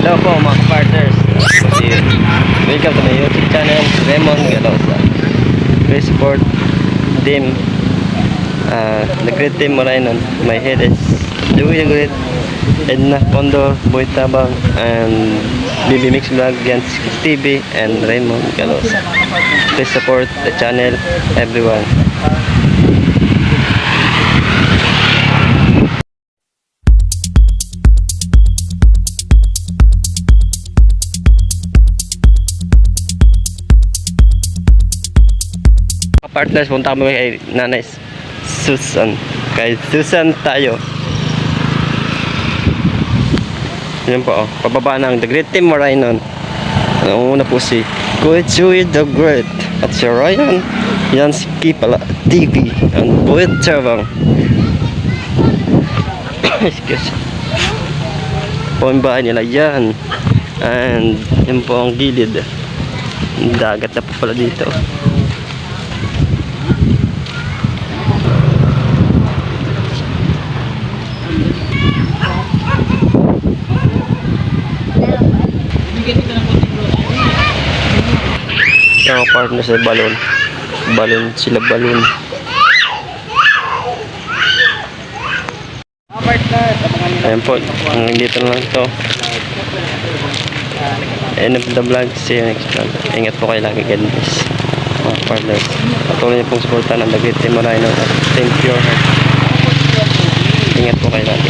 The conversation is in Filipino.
Hello po mga partners. Welcome to my YouTube channel, Raymond Galosa. Please support team, the great team Morainon. My head is doing great. Edna Condor, Boy Tabang, and BB Mix Vlog, Jans TV, and Raymond Galosa. Please support the channel, everyone. Partners, punta kami kay Nanay Susan. Kay Susan tayo. Yan po, oh. Pababa ng The Great Team Morainon. Ang una po si Kuya Chewy the Great. At si Ryan Yansky pala TV. Ang Boy Tabang. Excuse. Po ang bahay nila yan. And yan po ang gilid. Dagat na po pala dito. Yung partner sa balon sila balon. Ayan po, dito na lang ito. End of the vlog. See you next vlog. Ingat po kayo lagi, God bless mga partners. Patuloy niyo pong suportahan ang The Great Team Morainon at Team Pure Heart. Ingat po kayo lagi.